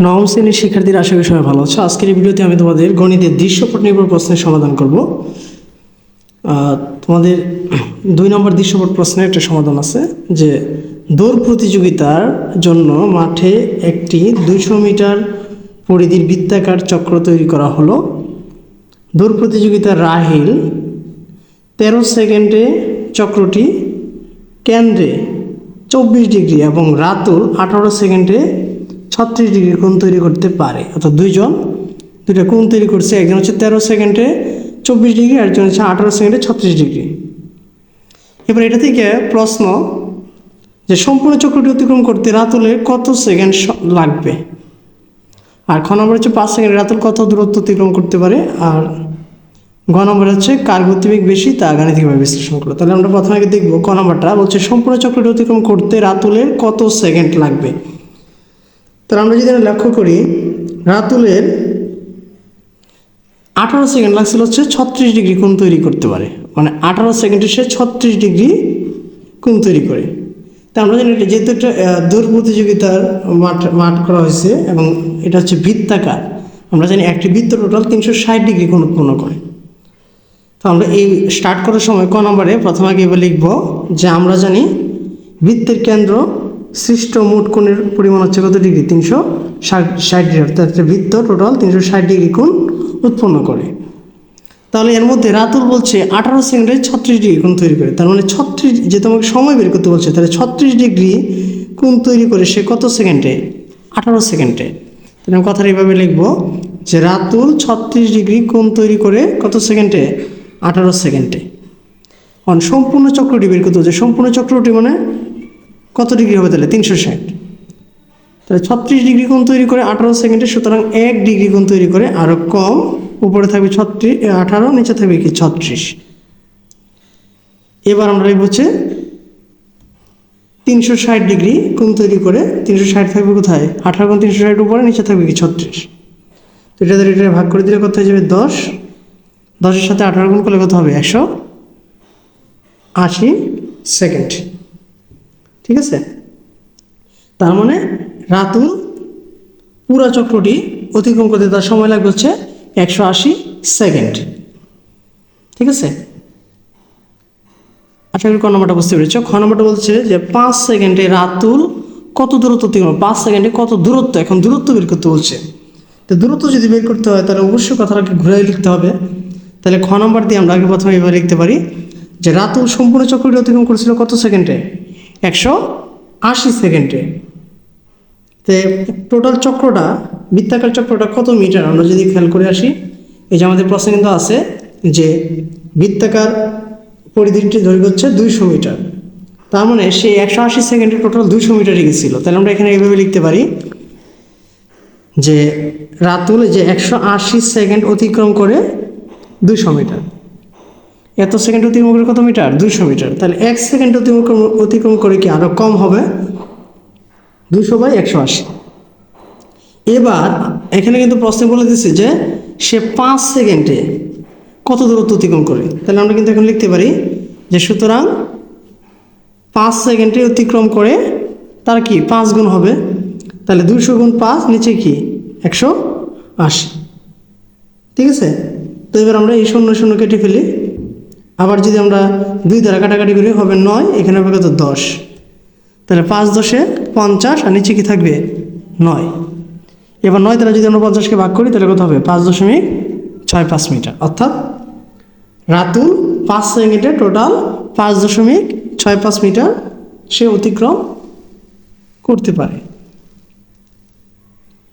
নবম শ্রেণীর শিক্ষার্থীরা আশা করি সবাই ভালো আছো। আজকের এই ভিডিওতে আমি তোমাদের গণিতের দৃশ্যপট নির্ভর প্রশ্নের সমাধান করব। তোমাদের 2 নম্বর দৃশ্যপট প্রশ্নের একটা সমাধান আছে যে দৌড় প্রতিযোগিতার জন্য মাঠে একটি 200 মিটার পরিধির বৃত্তাকার চক্র তৈরি করা হলো। দৌড় প্রতিযোগিতার রাহিল 13 সেকেন্ডে চক্রটি কেন্দ্রে 24 ডিগ্রি এবং রাতুল 18 সেকেন্ডে 36 ডিগ্রি কোণ তৈরি করতে পারে। অর্থাৎ দুইটা কোণ তৈরি করছে, একজন হচ্ছে 13 সেকেন্ডে 24 ডিগ্রি, আর একজন হচ্ছে 18 সেকেন্ডে 36 ডিগ্রি। এবার এটা থেকে প্রশ্ন যে সম্পূর্ণ চক্রটি অতিক্রম করতে রাতুলের কত সেকেন্ড লাগবে, আর খ নম্বর হচ্ছে 5 সেকেন্ডে রাতুল কত দূরত্ব অতিক্রম করতে পারে, আর গ নম্বর হচ্ছে কার গতিবেগ বেশি তা গাণিতিকভাবে বিশ্লেষণ করো। তাহলে আমরা প্রথমে আগে দেখবো ক নম্বরটা বলছে সম্পূর্ণ চক্রটি অতিক্রম করতে রাতুলের কত সেকেন্ড লাগবে। তাহলে আমরা যদি লক্ষ্য করি রাতুলের 18 সেকেন্ড লাগছিল হচ্ছে 36 ডিগ্রি কোণ তৈরি করতে পারে, মানে 18 সেকেন্ডে সে 36 ডিগ্রি কোণ তৈরি করে। তা আমরা জানি যেহেতু একটা দৌড় প্রতিযোগিতার মাঠ করা হয়েছে এবং এটা হচ্ছে বৃত্তাকার, আমরা জানি একটি বৃত্ত টোটাল 360 ডিগ্রি কোণ উৎপন্ন করে। তো আমরা এই স্টার্ট করার সময় ক নম্বরে প্রথম আগে এবার লিখব যে আমরা জানি বৃত্তের কেন্দ্র সৃষ্ট মোট কোণের পরিমাণ হচ্ছে কত ডিগ্রি, 360 ডিগ্রি। অর্থাৎ বৃত্ত টোটাল 360 ডিগ্রি কোণ উৎপন্ন করে। তাহলে এর মধ্যে রাতুল বলছে 18 সেকেন্ডে 36 ডিগ্রি কোণ তৈরি করে, তার মানে 36, যে তোমাকে সময় বের করতে বলছে, তাহলে 36 ডিগ্রি কোণ তৈরি করে সে কত সেকেন্ডে, 18 সেকেন্ডে। তাহলে আমি কথাটা এইভাবে লিখব যে রাতুল 36 ডিগ্রি কোণ তৈরি করে কত সেকেন্ডে, 18 সেকেন্ডে। সম্পূর্ণ চক্রটি বের করতে হচ্ছে, সম্পূর্ণ চক্রটি মানে কত ডিগ্রি হবে, তাহলে 360। তাহলে 36 ডিগ্রি কোণ তৈরি করে 18 সেকেন্ডে, সুতরাং 1 ডিগ্রি কোণ তৈরি করে, আরও কম, উপরে থাকবে 18, নিচে থাকবে কি 36। এবার আমরা লিখব হচ্ছে 360 ডিগ্রি কোণ তৈরি করে, 360 থাকবে কোথায়, 18 কোণ 360 উপরে, নিচে থাকবে কি 36। তো এটা ভাগ করে দিলে কত হয়ে যাবে 10, 10-এর সাথে 18 গুণ করলে কত হবে 180 সেকেন্ড। ঠিক আছে, তার মানে রাতুল পুরা চক্রটি অতিক্রম করতে তার সময় লাগবে হচ্ছে 180 সেকেন্ড। ঠিক আছে, আশা করি ক নম্বরটা বুঝতে পেরেছ। খ নম্বরটা বলছে যে 5 সেকেন্ডে রাতুল কত দূরত্ব অতিক্রম, 5 সেকেন্ডে কত দূরত্ব, এখন দূরত্ব বের করতে বলছে। তো দূরত্ব যদি বের করতে হয় তাহলে অবশ্যই কথাটাকে ঘুরে লিখতে হবে। তাহলে খ নম্বর দিয়ে আমরা আগে প্রথমে এবার লিখতে পারি যে রাতুল সম্পূর্ণ চক্রটি অতিক্রম করেছিল কত সেকেন্ডে, 180 সেকেন্ডে। তো টোটাল চক্রটা, বৃত্তাকার চক্রটা কত মিটার, আমরা যদি খেয়াল করে আসি, এই যে আমাদের প্রশ্ন কিন্তু আছে যে বৃত্তাকার পরিধিটি দৈর্ঘ্য হচ্ছে 200 মিটার, তার মানে সে 180 সেকেন্ডে টোটাল 200 মিটার গেছিল। তাহলে আমরা এখানে এইভাবে লিখতে পারি যে রাতুল যে 180 সেকেন্ড অতিক্রম করে 200 মিটার, এত সেকেন্ড অতিক্রম করে কত মিটার, 200 মিটার। তাহলে 1 সেকেন্ড অতিক্রম করে কি আরও কম হবে, 200/180। এবার এখানে কিন্তু প্রশ্নে বলে দিচ্ছে যে সে 5 সেকেন্ডে কত দূরত্ব অতিক্রম করে। তাহলে আমরা কিন্তু এখন লিখতে পারি যে সুতরাং 5 সেকেন্ডে অতিক্রম করে তার কি 5 গুণ হবে, তাহলে 200 গুণ 5, নিচে কি 180। ঠিক আছে, তো এবার আমরা এই 0 0 কেটে ফেলি, আবার যদি আমরা 2 দ্বারা কাটাকাটি করি হবে 9, এখানে হবে কত 10। তাহলে 5 10-এ 50, আর নিচে কি থাকবে 9। এবার 9 দ্বারা যদি আমরা 50-কে ভাগ করি তাহলে কত হবে 5.65 মিটার। অর্থাৎ রাতুল 5 সেকেন্ডে টোটাল 5.65 মিটার সে অতিক্রম করতে পারে।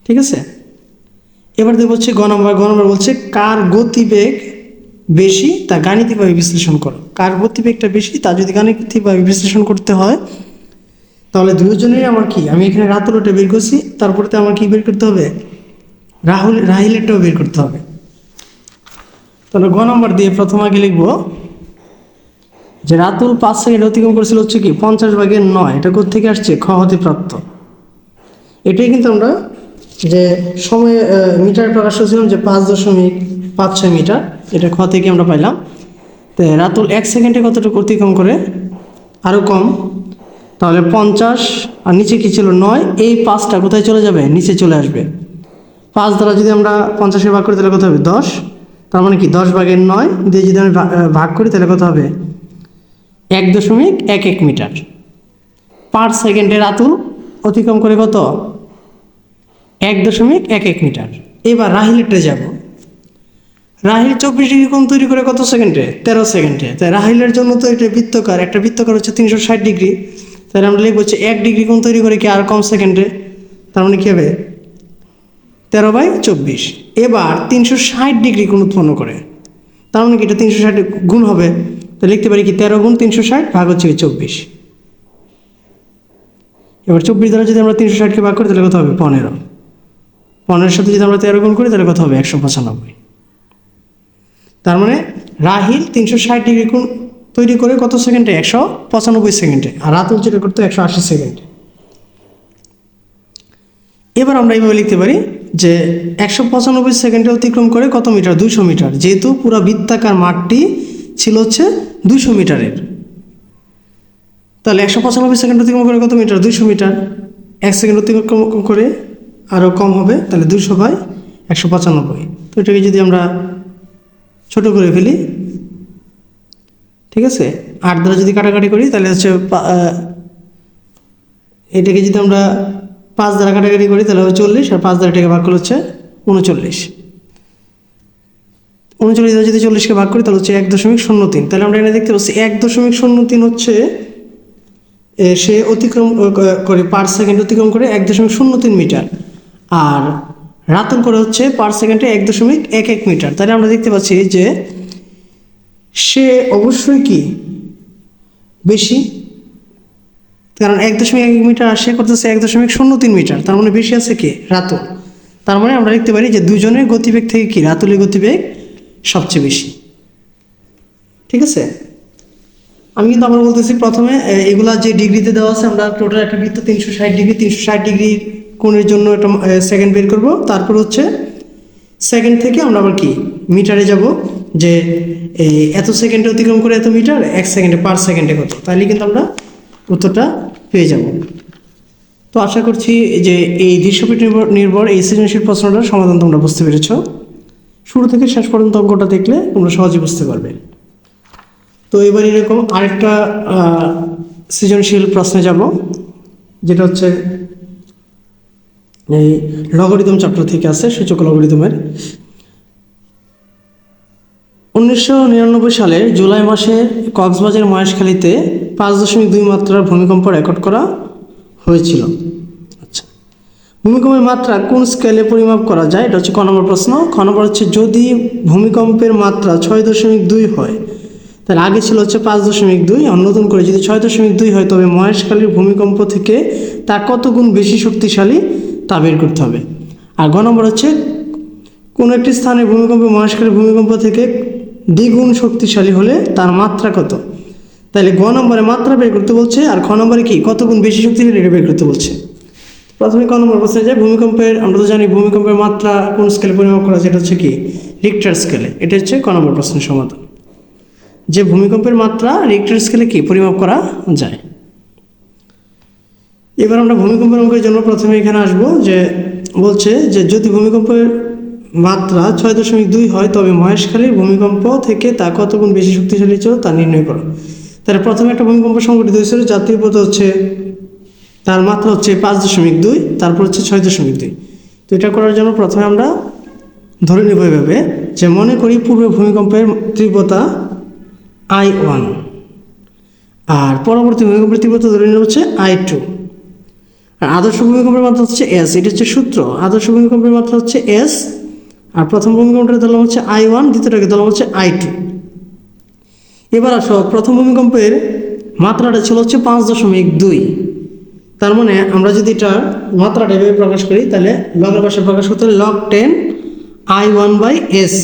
ঠিক আছে, এবার দেখব হচ্ছে গ নম্বর বলছে কার গতিবেগ বেশি তা গাণিতিকভাবে বিশ্লেষণ করো। কার গতিবেগটা বেশি তা যদি গাণিতিকভাবে বিশ্লেষণ করতে হয় তাহলে দুজনেই আমার কি, আমি এখানে রাতুলটা বের করছি, তারপরে তো আমার কি বের করতে হবে, রাহিলেরটাও বের করতে হবে। তাহলে গ নম্বর দিয়ে প্রথম আগে লিখব যে রাতুল 5 সেকেন্ড অতিক্রম করেছিল হচ্ছে কি 50/9, এটা কোথেকে আসছে, খ হতে প্রাপ্ত। এটাই কিন্তু আমরা যে সময় মিটার প্রকাশ করেছিলাম যে 5.56 মিটার, এটা খ থেকে আমরা পাইলাম। তো রাতুল 1 সেকেন্ডে কতটুকু অতিক্রম করে, আরও কম, তাহলে 50 আর নিচে কি ছিল 9, এই 5টা কোথায় চলে যাবে, নিচে চলে আসবে। 5 দ্বারা যদি আমরা 50-এর ভাগ করি তাহলে কত হবে 10, তার মানে কি 10/9 দিয়ে যদি আমি ভাগ করি তাহলে কত হবে 1.11 মিটার পার সেকেন্ডে রাতুল অতিক্রম করে কত 1.11 মিটার। এবার রাহিলেরটা যাব। রাহিল 24 ডিগ্রি কোণ তৈরি করে কত সেকেন্ডে, 13 সেকেন্ডে। তাই রাহিলের জন্য তো এটা বৃত্তকার, একটা বৃত্তকার হচ্ছে 360 ডিগ্রি, তাহলে আমরা লিখব হচ্ছে 1 ডিগ্রি কোণ তৈরি করে কি আর কম সেকেন্ডে, তার মানে কি হবে 13/24। এবার 360 ডিগ্রি কোণ উৎপন্ন করে, তার মানে কি এটা 360 গুণ হবে, তো লিখতে পারি কি 13 গুণ 360 ভাগ হচ্ছে 24। এবার 24 দ্বারা যদি আমরা 360কে ভাগ করি তাহলে কত হবে 15, 15-এর সাথে যদি আমরা 13 গুণ করি তাহলে কত হবে 195। তার মানে রাহিল 360 ডিগ্রি কোণ তৈরি করে কত সেকেন্ডে 195 সেকেন্ডে, আর রাতুল যেটা করতো 180 সেকেন্ডে। এবার আমরা এইভাবে লিখতে পারি যে 195 সেকেন্ডে অতিক্রম করে কত মিটার, 200 মিটার। যেহেতু পুরো বৃত্তাকার মাঠটি ছিল হচ্ছে 200 মিটারের, তাহলে 195 সেকেন্ড অতিক্রম করে কত মিটার, 200 মিটার। 1 সেকেন্ড অতিক্রম করে আরও কম হবে, তাহলে 200/195। তো এটাকে যদি আমরা ছোট করে ফেলি, ঠিক আছে, 8 দ্বারা যদি কাটাকাটি করি তাহলে হচ্ছে এটাকে যদি আমরা 5 দ্বারা কাটাকাটি করি তাহলে হবে 40, আর 5 দ্বারা এটাকে ভাগ করলে হচ্ছে 39। 39 দ্বারা যদি 40কে ভাগ করি তাহলে হচ্ছে 1.03। তাহলে আমরা এখানে দেখতে পাচ্ছি 1.03 হচ্ছে সে অতিক্রম করে পার সেকেন্ড অতিক্রম করে 1.03 মিটার, আর রাতুল করে হচ্ছে পার সেকেন্ডে 1.11 মিটার। তাহলে আমরা দেখতে পাচ্ছি যে সে অবশ্যই কি বেশি, কারণ 1.11 মিটার আর সে করতেছে 1.03 মিটার, তার মানে বেশি আছে কি রাতুল। তার মানে আমরা লিখতে পারি যে দুজনের গতিবেগ থেকে কি রাতুলের গতিবেগ সবচেয়ে বেশি। ঠিক আছে, আমি কিন্তু আবার বলতেছি প্রথমে এগুলা যে ডিগ্রিতে দেওয়া আছে, আমরা টোটাল একটা বৃত্ত 360 ডিগ্রি, 360 ডিগ্রি কোণের জন্য একটা সেকেন্ড বের করব, তারপর হচ্ছে সেকেন্ড থেকে আমরা আবার কি মিটারে যাব, যে এই এত সেকেন্ডে অতিক্রম করে এত মিটার, 1 সেকেন্ডে পার সেকেন্ডে কত, তাহলে কিন্তু আমরা উত্তরটা পেয়ে যাব। তো আশা করছি যে এই দৃশ্যপট নির্ভর এই সৃজনশীল প্রশ্নটার সমাধান তোমরা বুঝতে পেরেছ। শুরু থেকে শেষ পর্যন্ত অঙ্কটা দেখলে তোমরা সহজে বুঝতে পারবে। তো এবার এরকম আরেকটা সৃজনশীল প্রশ্নে যাব, যেটা হচ্ছে এই লগারিদম চ্যাপ্টার থেকে আছে, সূচক লগারিদমের। 1999 সালের জুলাই মাসে কক্সবাজার মহেশখালীতে 5.2 মাত্রার ভূমিকম্প রেকর্ড করা হয়েছিল। আচ্ছা, ভূমিকম্পের মাত্রা কোন স্কেলে পরিমাপ করা যায়, এটা হচ্ছে ক নম্বর প্রশ্ন। খ নম্বর হচ্ছে যদি ভূমিকম্পের মাত্রা 6.2 হয় তাহলে আগে ছিল হচ্ছে 5.2, আর নতুন করে যদি 6.2 হয় তবে মহেশখালীর ভূমিকম্প থেকে তা কত গুণ বেশি শক্তিশালী তা বের করতে হবে। আর গ নম্বর হচ্ছে কোন একটি স্থানে ভূমিকম্প মহেশখালীর ভূমিকম্প থেকে দ্বিগুণ শক্তিশালী হলে তার মাত্রা কত। তাহলে গ নম্বরে মাত্রা বের করতে বলছে, আর খ নম্বরে কি কত গুণ বেশি শক্তিশালী এটা বের করতে বলছে। প্রথমে ক নম্বর প্রশ্নে যায়, ভূমিকম্পের আমরা তো জানি ভূমিকম্পের মাত্রা কোন স্কেলে পরিমাপ করা যায়, এটা হচ্ছে কি রিক্টার স্কেলে। এটা হচ্ছে ক নম্বর প্রশ্নের সমাধান, যে ভূমিকম্পের মাত্রা রিক্টার স্কেলে কি পরিমাপ করা যায়। এবার আমরা ভূমিকম্পের অঙ্কের জন্য প্রথমে এখানে আসবো, যে বলছে যে যদি ভূমিকম্পের মাত্রা 6.2 হয় তবে মহেশখালীর ভূমিকম্প থেকে তা কত গুণ বেশি শক্তিশালী ছিল তা নির্ণয় করো। তাহলে প্রথমে একটা ভূমিকম্প সংঘটিত হয়েছিল, যার তীব্রতা হচ্ছে তার মাত্রা হচ্ছে 5.2, তারপর হচ্ছে 6.2। তো এটা করার জন্য প্রথমে আমরা ধরে নেব এভাবে, যে মনে করি পূর্বে ভূমিকম্পের তীব্রতা I1, আর পরবর্তী ভূমিকম্পের তীব্রতা ধরে নেব হচ্ছে I2, আর আদর্শ ভূমিকম্পের মাত্রা হচ্ছে S। এটা হচ্ছে সূত্র, আদর্শ ভূমিকম্পের মাত্রা হচ্ছে S, আর প্রথম ভূমিকম্পটা ধরলাম হচ্ছে I1, দ্বিতীয়টাকে ধরলাম হচ্ছে I2। এবার আসো, প্রথম ভূমিকম্পের মাত্রাটা ছিল হচ্ছে 5.2, তার মানে আমরা যদি এটা মাত্রাটা এভাবে প্রকাশ করি তাহলে লগের ভাষায় প্রকাশ করতে হলে log 10 I1/S।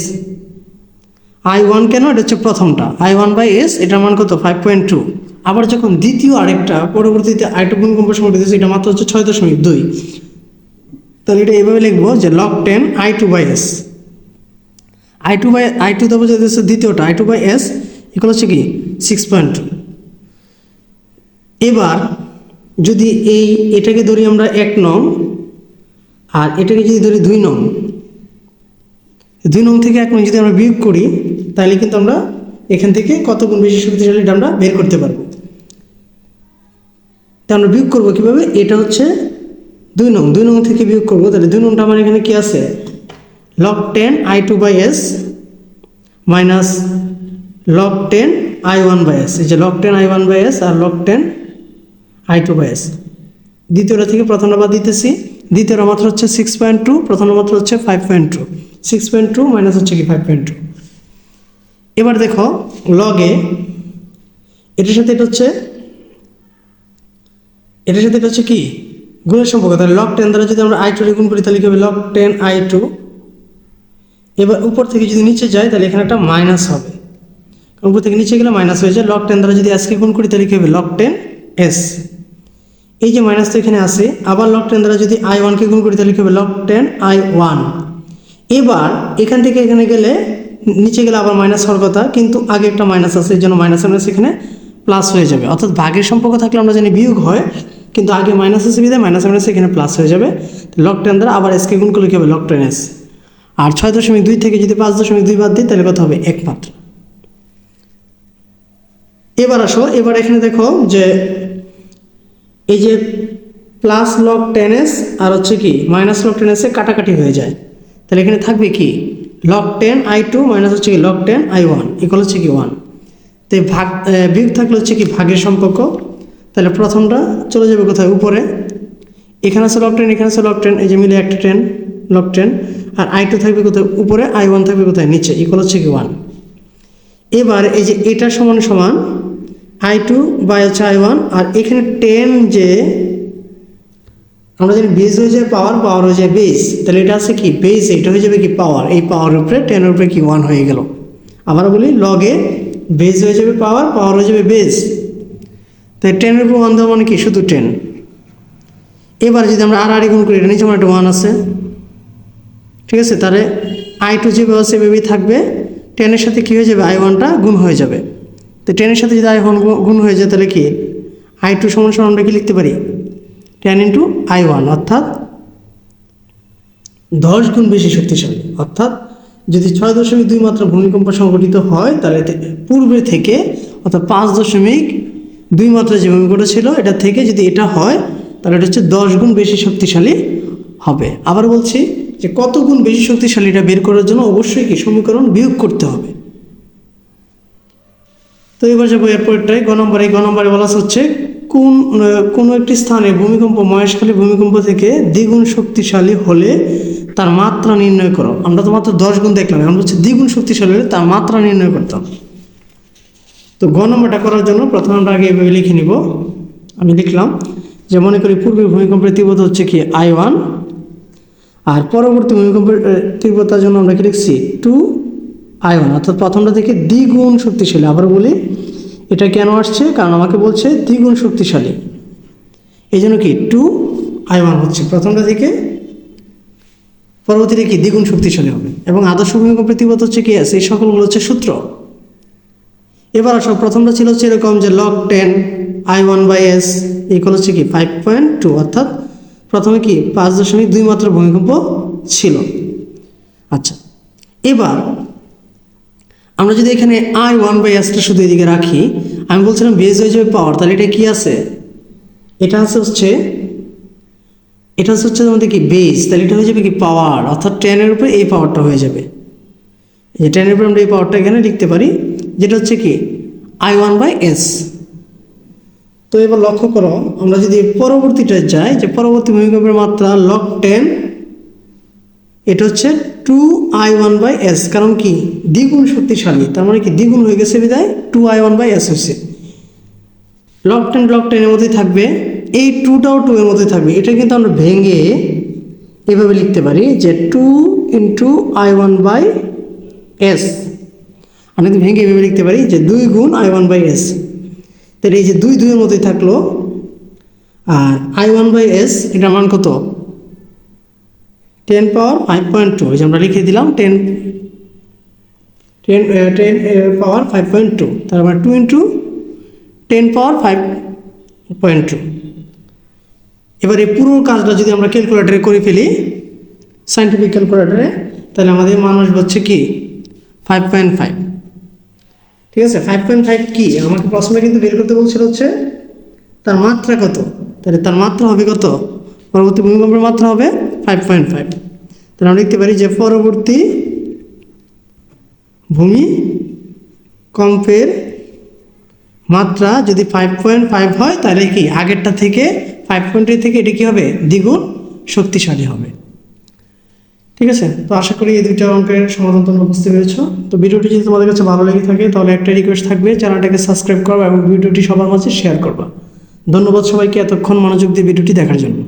I1 কেন, এটা হচ্ছে প্রথমটা I1/S, এটার মান কত 5.2। আবার যখন দ্বিতীয় আরেকটা পরবর্তীতে আরেকটা ভূমিকম্প সংঘটিত হয়েছে, এটা মাত্রা হচ্ছে 6.2, তাহলে এটা এভাবে লিখবো যে log 10 I2/S। I2 দেবো যদি হচ্ছে দ্বিতীয়টা I2/S, এগুলো হচ্ছে কি 6.2। এবার যদি এটাকে ধরি আমরা 1 নং আর এটাকে যদি ধরি 2 নং, 2 নং থেকে 1 নং যদি আমরা বিয়োগ করি তাহলে কিন্তু আমরা এখান থেকে কত গুণ বেশি শক্তিশালী এটা আমরা বের করতে পারবো। তা আমরা বিয়োগ করবো কীভাবে? এটা হচ্ছে 2 নং, 2 নং থেকে বিয়োগ করবো, তাহলে 2 নংটা আমার এখানে কি আছে? log 10 I2/s minus log 10 I1/s। এই যে log 10 I1/s আর log 10 I2/s। দ্বিতীয়টা থেকে প্রথমটা বাদ দিতেছি, দ্বিতীয়টা মাত্র হচ্ছে 6.2, প্রথমটা মাত্র হচ্ছে 5.2, 6.2 মাইনাস হচ্ছে কি 5.2। এবার দেখো লগে এটার সাথে এটা হচ্ছে কি গুণের সম্পর্ক, তাহলে log 10 দ্বারা যদি আমরা I2 গুণ করি তাহলে কি হবে? log 10 I2। এবার উপর থেকে যদি নিচে যায় তাহলে এখানে একটা মাইনাস হবে, উপর থেকে নিচে গেলে মাইনাস হয়ে যায়। log 10 দ্বারা যদি আজকে গুণ করি তাহলে কি হবে? log 10s। এই যে মাইনাস তো এখানে আসে, আবার log 10 দ্বারা যদি I1 কে গুণ করি তাহলে কি হবে? log 10 I1। এবার এখান থেকে এখানে গেলে নিচে গেলে আবার মাইনাস হওয়ার কথা, কিন্তু আগে একটা মাইনাস আছে, এই জন্য মাইনাস এখানে প্লাস হয়ে যাবে। অর্থাৎ ভাগের সম্পর্ক থাকলে আমরা জানি বিয়োগ হয়, কিন্তু আগে মাইনাস আছে বিধায় মাইনাস এখানে প্লাস হয়ে যাবে। log 10 দ্বারা আবার এসকে গুণ করলে কি হবে? log 10s। আর 6.2 থেকে যদি 5.2 বাদ দিই তাহলে কত হবে? 1 মাত্র। এবার আসো, এবার এখানে দেখো যে এই যে প্লাস log 10s আর হচ্ছে কি মাইনাস log 10s এ কাটাকাটি হয়ে যায়, তাহলে এখানে থাকবে কি log 10 I2 মাইনাস হচ্ছে কি log 10 I1 ইকুয়াল হচ্ছে কি 1। তো ভাগ বিয়োগ থাকলে হচ্ছে কি ভাগের সম্পর্ক, তাহলে প্রথমটা চলে যাবে কোথায়? উপরে। এখানে আছে log 10, এখানে আছে log 10, এই যে মিলে একটা 10 log 10, আর I2 থাকবে কোথায়? উপরে, I1 থাকবে কোথায়? নিচে, ইকুয়াল হচ্ছে কি 1। এবার এই যে এটা সমান সমান I2 বাই হচ্ছে I1, আর এখানে 10 যে আমরা জানি বেস হয়ে যায় পাওয়ার, পাওয়ার হয়ে যায় বেস, তাহলে এটা আছে কি বেস, এটা হয়ে যাবে কি পাওয়ার, এই পাওয়ার উপরে 10 এর উপরে কি 1 হয়ে গেল। আবার বলি লগে বেস হয়ে যাবে পাওয়ার, পাওয়ার হয়ে যাবে বেস, তাই 10 এর উপর 1 দেওয়া মানে কি শুধু 10। এবার যদি আমরা আর গুণ করি, এটা নিচে আমার একটা 1 আছে, ঠিক আছে, তাহলে I2 যেভাবে আছে সেভাবেই থাকবে, 10 এর সাথে কি হয়ে যাবে? I1টা গুণ হয়ে যাবে। তো 10 এর সাথে যদি I1 গুণ হয়ে যায় তাহলে কি I2 সমান সমান আমরা কি লিখতে পারি? 10 ইন্টু I1, অর্থাৎ 10 গুণ বেশি শক্তিশালী। অর্থাৎ যদি 6.2 মাত্রা ভূমিকম্প সংঘটিত হয় তাহলে পূর্বে থেকে অর্থাৎ 5.2 মাত্রা যে ভূমিকম্পটা ছিল এটা থেকে যদি এটা হয় তাহলে এটা হচ্ছে 10 গুণ বেশি শক্তিশালী হবে। আবার বলছি যে কত গুণ বেশি শক্তিশালী এটা বের করার জন্য অবশ্যই কি সমীকরণ বিয়োগ করতে হবে। তো এবার যাবো এরপরটাই গ নম্বরে। গ নম্বরে বলা হচ্ছে কোনো একটি স্থানে ভূমিকম্প মহেশখালী ভূমিকম্প থেকে দ্বিগুণ শক্তিশালী হলে তার মাত্রা নির্ণয় করো। আমরা তো মাত্র 10 গুণ দেখলাম, এখন হচ্ছে দ্বিগুণ শক্তিশালী হলে তার মাত্রা নির্ণয় করতাম। তো গ নম্বরটা করার জন্য প্রথমে আমরা আগে এভাবে লিখে নিব। আমি লিখলাম যে মনে করি পূর্বে ভূমিকম্পের তীব্রতা হচ্ছে কি I1, আর পরবর্তী ভূমিকম্পের তীব্রতার জন্য আমরা কি লিখছি 2I1, অর্থাৎ প্রথমটা থেকে দ্বিগুণ শক্তিশালী। আবার বলি এটা কেন আসছে, কারণ আমাকে বলছে দ্বিগুণ শক্তিশালী, এই জন্য কি 2I1 হচ্ছে প্রথমটা থেকে পরবর্তীতে কি দ্বিগুণ শক্তিশালী হবে। এবং আদর্শ ভূমিকম্পের তীব্রতা হচ্ছে কি আছে, এই সকলগুলো হচ্ছে সূত্র। এবার আসো, প্রথমটা ছিল হচ্ছে এরকম যে log 10 I1/s ইকুয়াল হচ্ছে কি 5.2, অর্থাৎ প্রথমে কি 5.2 মাত্রা ভূমিকম্প ছিল। আচ্ছা, এবার আমরা যদি এখানে I1/sটা শুধু এদিকে রাখি, আমি বলছিলাম বেস হয়ে যাবে পাওয়ার, তাহলে এটা কি আছে? এটা হচ্ছে আমাদের কি বেস, তাহলে এটা হয়ে যাবে কি পাওয়ার, অর্থাৎ 10 এর উপরে এই পাওয়ারটা হয়ে যাবে। এই 10 এর উপরে আমরা এই পাওয়ারটা এখানে লিখতে পারি, যেটা হচ্ছে কি I1/s। তো এবার লক্ষ্য করো, আমরা যদি পরবর্তীটা যাই, যে পরবর্তী ভূমিকম্পের মাত্রা log 10, এটা হচ্ছে 2I1/s, কারণ কি দ্বিগুণ শক্তিশালী, তার মানে কি দ্বিগুণ হয়ে গেছে বিদায় 2I1/s হচ্ছে। log 10 এর মধ্যেই থাকবে, এই 2টাও 2 এর মধ্যে থাকবে। এটা কিন্তু আমরা ভেঙে এভাবে লিখতে পারি যে 2 × I1/s, আমরা কিন্তু ভেঙে এভাবে লিখতে পারি যে 2 গুণ I1/s। তাহলে এই যে 2 এর মধ্যেই থাকলো, আর I1/s এটার মান কত? 10 পাওয়ার 5.2, এই যে আমরা লিখে দিলাম 10 পাওয়ার 5.2, তার মানে 2 × 10 পাওয়ার 5.2। এবার এই পুরো কাজটা যদি আমরা ক্যালকুলেটরে করে ফেলি, সায়েন্টিফিক ক্যালকুলেটরে, তাহলে আমাদের মান আসবে হচ্ছে কি 5.5। ঠিক আছে, 5.5 কি আমাকে প্রশ্নে কিন্তু বের করতে বলছিল হচ্ছে তার মাত্রা কত, তাহলে তার মাত্রা হবে কত, পরবর্তী ভূমিকম্পের মাত্রা হবে 5.5। তাহলে আমরা লিখতে পারি যে পরবর্তী ভূমিকম্পের মাত্রা যদি 5.5 হয় তাহলে কি আগেরটা থেকে 5.3 থেকে এটি কী হবে, দ্বিগুণ শক্তিশালী হবে। ঠিক আছে, তো আশা করি এই দুইটা অঙ্কের সমাধান তোমরা বুঝতে পেরেছো। তো ভিডিওটি যদি তোমাদের কাছে ভালো লেগে থাকে তাহলে একটা রিকোয়েস্ট থাকবে, চ্যানেলটাকে সাবস্ক্রাইব করবা এবং ভিডিওটি সবার মাঝে শেয়ার করবা। ধন্যবাদ সবাইকে এতক্ষণ মনোযোগ দিয়ে ভিডিওটি দেখার জন্য।